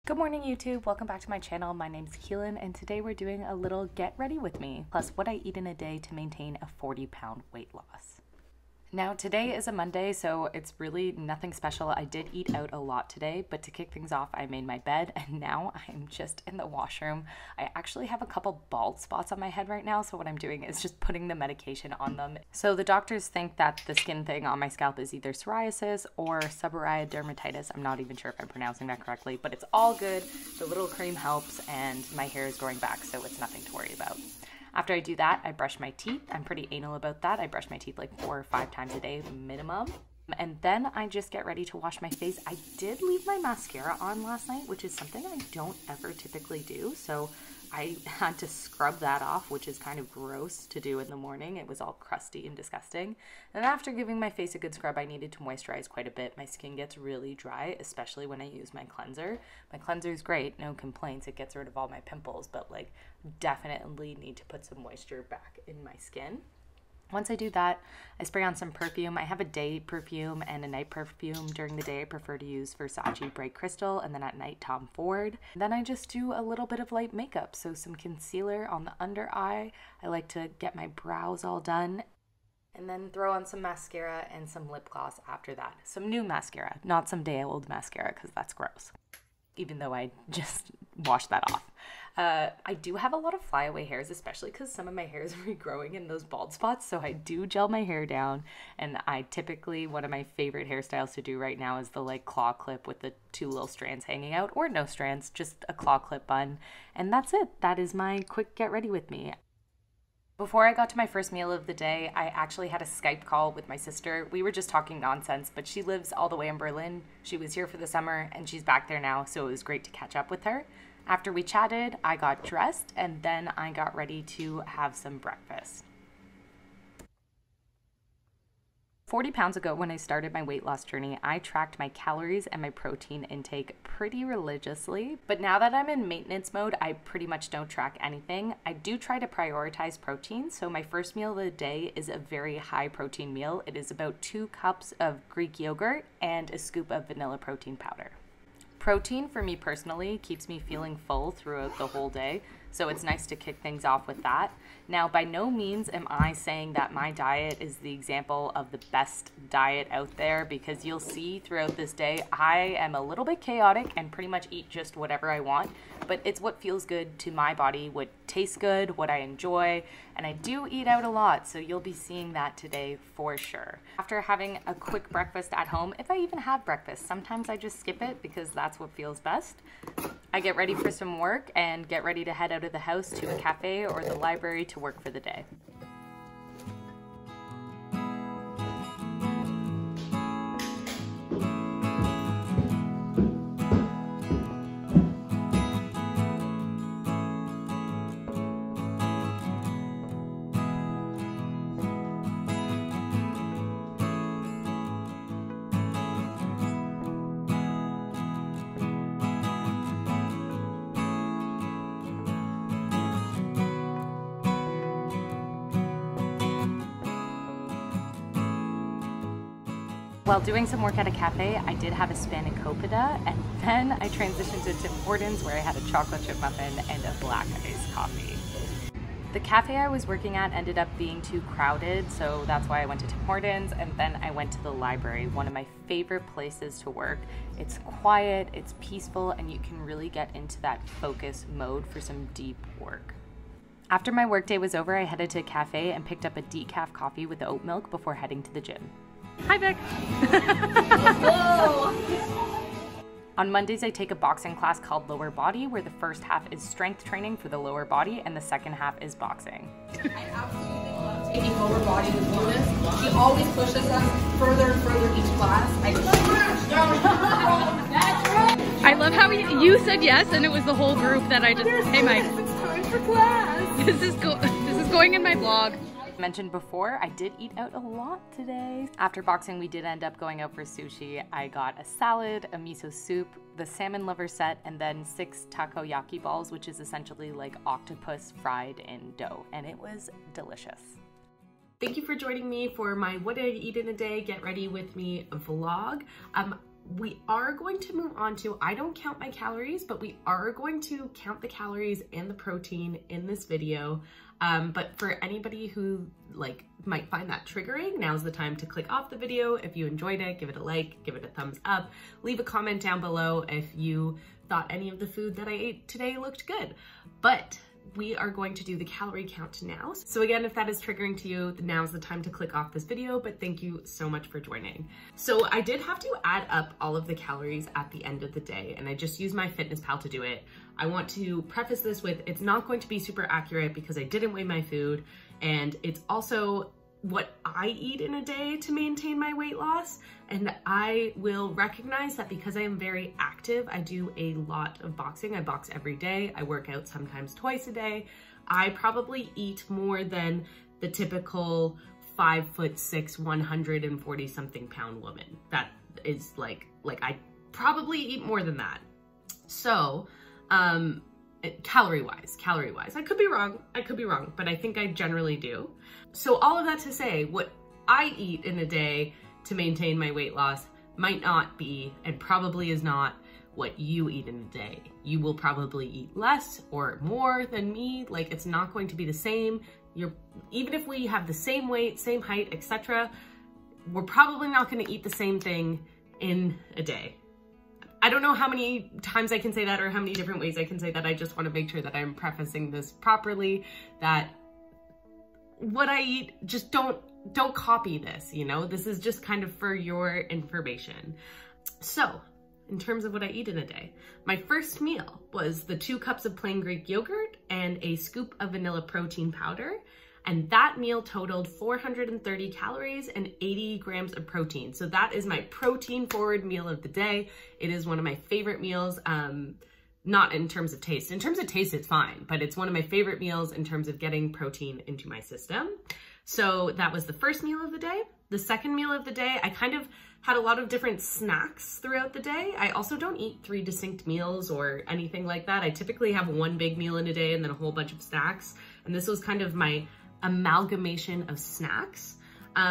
Good morning YouTube, welcome back to my channel. My name's Keelan and today we're doing a little get ready with me, plus what I eat in a day to maintain a 40-pound weight loss. Now today is a Monday, so it's really nothing special. I did eat out a lot today, but to kick things off, I made my bed and now I'm just in the washroom. I actually have a couple bald spots on my head right now, so what I'm doing is just putting the medication on them. So the doctors think that the skin thing on my scalp is either psoriasis or seborrheic dermatitis. I'm not even sure if I'm pronouncing that correctly, but it's all good. The little cream helps and my hair is growing back, so it's nothing to worry about. After I do that, I brush my teeth. I'm pretty anal about that. I brush my teeth like 4 or 5 times a day minimum. And then I just get ready to wash my face. I did leave my mascara on last night, which is something I don't ever typically do. So I had to scrub that off, which is kind of gross to do in the morning. It was all crusty and disgusting. And after giving my face a good scrub, I needed to moisturize quite a bit. My skin gets really dry, especially when I use my cleanser. My cleanser is great, no complaints. It gets rid of all my pimples, but like definitely need to put some moisture back in my skin. Once I do that, I spray on some perfume. I have a day perfume and a night perfume. During the day, I prefer to use Versace Bright Crystal, and then at night, Tom Ford. Then I just do a little bit of light makeup, so some concealer on the under eye. I like to get my brows all done, and then throw on some mascara and some lip gloss after that. Some new mascara, not some day-old mascara, because that's gross, even though I just washed that off. I do have a lot of flyaway hairs, especially because some of my hair is regrowing in those bald spots, so I do gel my hair down, and I typically, one of my favorite hairstyles to do right now is the like claw clip with the 2 little strands hanging out, or no strands, just a claw clip bun, and that's it. That is my quick get ready with me. Before I got to my first meal of the day, I actually had a Skype call with my sister. We were just talking nonsense, but she lives all the way in Berlin. She was here for the summer and she's back there now, so it was great to catch up with her. After we chatted, I got dressed and then I got ready to have some breakfast. 40 pounds ago, when I started my weight loss journey, I tracked my calories and my protein intake pretty religiously. But now that I'm in maintenance mode, I pretty much don't track anything. I do try to prioritize protein. So my first meal of the day is a very high protein meal. It is about 2 cups of Greek yogurt and a scoop of vanilla protein powder. Protein, for me personally, keeps me feeling full throughout the whole day, so it's nice to kick things off with that. Now, by no means am I saying that my diet is the example of the best diet out there, because you'll see throughout this day, I am a little bit chaotic and pretty much eat just whatever I want, but it's what feels good to my body, what tastes good, what I enjoy, and I do eat out a lot, so you'll be seeing that today for sure. After having a quick breakfast at home, if I even have breakfast, sometimes I just skip it because that's what feels best. I get ready for some work and get ready to head out of the house to a cafe or the library to work for the day. While doing some work at a cafe, I did have a spanakopita, and then I transitioned to Tim Hortons where I had a chocolate chip muffin and a black iced coffee. The cafe I was working at ended up being too crowded, so that's why I went to Tim Hortons, and then I went to the library, one of my favorite places to work. It's quiet, it's peaceful, and you can really get into that focus mode for some deep work. After my workday was over, I headed to a cafe and picked up a decaf coffee with oat milk before heading to the gym. Hi, Vic. On Mondays, I take a boxing class called Lower Body, where the first half is strength training for the lower body and the second half is boxing. I absolutely love taking lower body with Lewis. He always pushes us further and further each class. I love how you said yes, and it was the whole group that I just, hey Mike, It's time for class. this is going in my vlog. Mentioned before, I did eat out a lot today. After boxing, we did end up going out for sushi. I got a salad, a miso soup, the salmon liver set, and then 6 takoyaki balls, which is essentially like octopus fried in dough, and it was delicious. Thank you for joining me for my What Did I Eat in a Day Get Ready With Me vlog. we are going to move on to, I don't count my calories, but we are going to count the calories and the protein in this video. But for anybody who like might find that triggering, now's the time to click off the video. If you enjoyed it, give it a like, give it a thumbs up, leave a comment down below if you thought any of the food that I ate today looked good. But we are going to do the calorie count now. So again, if that is triggering to you, now's the time to click off this video, but thank you so much for joining. So I did have to add up all of the calories at the end of the day, and I just used MyFitnessPal to do it. I want to preface this with, it's not going to be super accurate because I didn't weigh my food, and it's also what I eat in a day to maintain my weight loss. And I will recognize that because I am very active, I do a lot of boxing. I box every day. I work out sometimes twice a day. I probably eat more than the typical 5'6", 140 something pound woman. That is like I probably eat more than that. So, calorie wise, I could be wrong, but I think I generally do. So all of that to say, what I eat in a day to maintain my weight loss might not be, and probably is not, what you eat in a day. You will probably eat less or more than me. Like, it's not going to be the same. Even if we have the same weight, same height, etc., we're probably not going to eat the same thing in a day. I don't know how many times I can say that or how many different ways I can say that. I just want to make sure that I'm prefacing this properly, that what I eat, just don't copy this, you know? This is just kind of for your information. So, in terms of what I eat in a day, my first meal was the 2 cups of plain Greek yogurt and a scoop of vanilla protein powder. And that meal totaled 430 calories and 80 grams of protein. So that is my protein forward meal of the day. It is one of my favorite meals, not in terms of taste. In terms of taste, it's fine, but it's one of my favorite meals in terms of getting protein into my system. So that was the first meal of the day. The second meal of the day, I kind of had a lot of different snacks throughout the day. I also don't eat 3 distinct meals or anything like that. I typically have 1 big meal in a day and then a whole bunch of snacks. And this was kind of my amalgamation of snacks.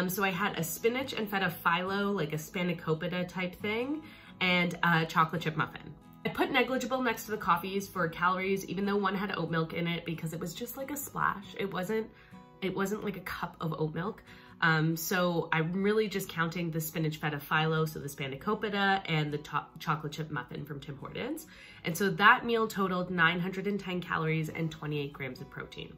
So I had a spinach and feta phyllo, like a spanakopita type thing, and a chocolate chip muffin. I put negligible next to the coffees for calories, even though one had oat milk in it, because it was just like a splash. It wasn't like a cup of oat milk. So I'm really just counting the spinach feta phyllo, so the spanakopita, and the chocolate chip muffin from Tim Hortons. And so that meal totaled 910 calories and 28 grams of protein.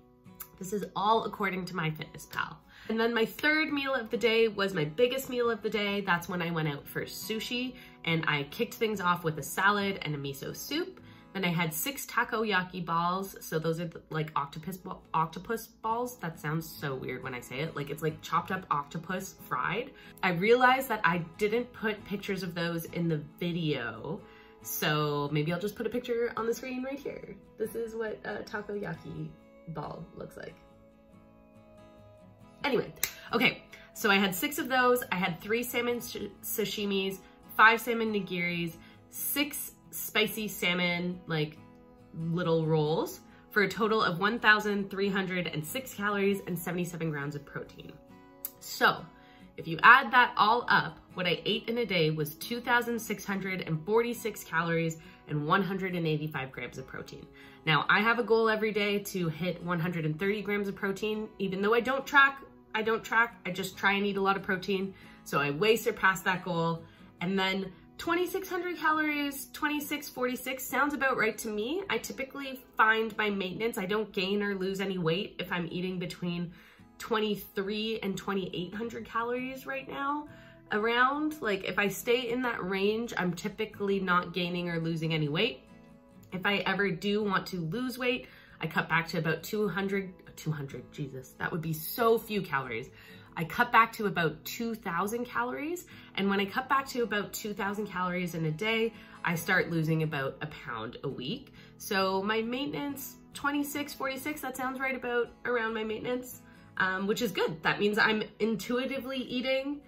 This is all according to MyFitnessPal. And then my third meal of the day was my biggest meal of the day. That's when I went out for sushi, and I kicked things off with a salad and a miso soup. Then I had 6 takoyaki balls. So those are like octopus balls. That sounds so weird when I say it. Like, it's like chopped up octopus fried. I realized that I didn't put pictures of those in the video. So maybe I'll just put a picture on the screen right here. This is what a takoyaki ball looks like. Anyway, okay, so I had 6 of those. I had 3 salmon sashimis, 5 salmon nigiris, 6 spicy salmon, like, little rolls, for a total of 1,306 calories and 77 grams of protein. So, if you add that all up, what I ate in a day was 2,646 calories and 185 grams of protein. Now, I have a goal every day to hit 130 grams of protein. Even though I don't track, I just try and eat a lot of protein. So I way surpassed that goal. And then 2,600 calories, 2,646 sounds about right to me. I typically find my maintenance, I don't gain or lose any weight if I'm eating between 2,300 and 2,800 calories right now. Around, like, if I stay in that range, I'm typically not gaining or losing any weight. If I ever do want to lose weight, I cut back to about 200, Jesus, that would be so few calories. I cut back to about 2,000 calories. And when I cut back to about 2,000 calories in a day, I start losing about a pound a week. So my maintenance, 2,646, that sounds right about around my maintenance, which is good. That means I'm intuitively eating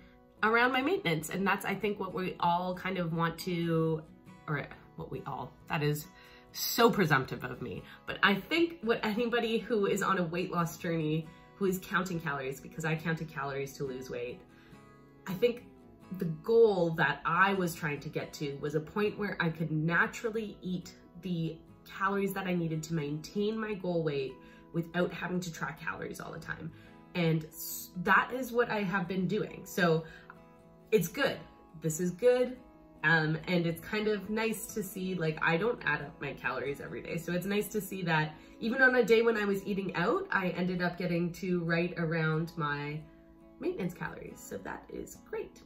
around my maintenance. And that's, I think, what we all kind of want to, or what we all, that is so presumptive of me. But I think what anybody who is on a weight loss journey, who is counting calories, because I counted calories to lose weight, I think the goal that I was trying to get to was a point where I could naturally eat the calories that I needed to maintain my goal weight without having to track calories all the time. And that is what I have been doing. So it's good. This is good. And it's kind of nice to see, like, I don't add up my calories every day. So it's nice to see that even on a day when I was eating out, I ended up getting to right around my maintenance calories. So that is great.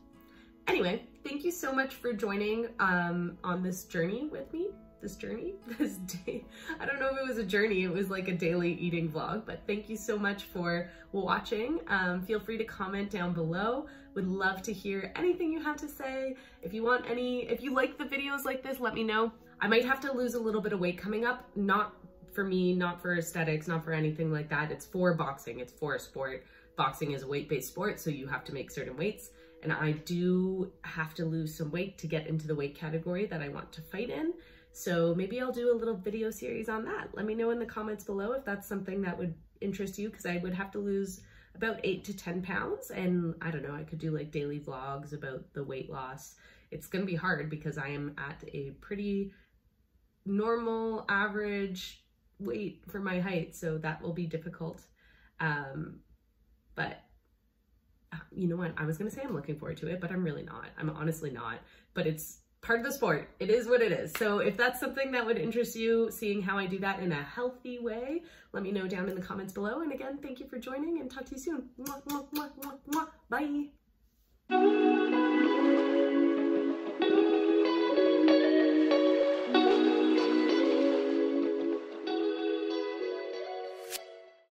Anyway, thank you so much for joining on this journey with me. This day. I don't know if it was a journey, it was like a daily eating vlog, but thank you so much for watching. Feel free to comment down below. Would love to hear anything you have to say. If you like the videos like this, let me know. I might have to lose a little bit of weight coming up, not for me, not for aesthetics, not for anything like that. It's for boxing, it's for a sport. Boxing is a weight-based sport, so you have to make certain weights. And I do have to lose some weight to get into the weight category that I want to fight in. So maybe I'll do a little video series on that. Let me know in the comments below if that's something that would interest you, because I would have to lose about 8 to 10 pounds. And I don't know, I could do like daily vlogs about the weight loss. It's gonna be hard because I am at a pretty normal, average weight for my height. So that will be difficult. But you know what? I was gonna say I'm looking forward to it, but I'm really not. I'm honestly not, but it's part of the sport. It is what it is. So if that's something that would interest you, seeing how I do that in a healthy way, let me know down in the comments below. And again, thank you for joining, and talk to you soon. Mwah, mwah, mwah, mwah, mwah. Bye.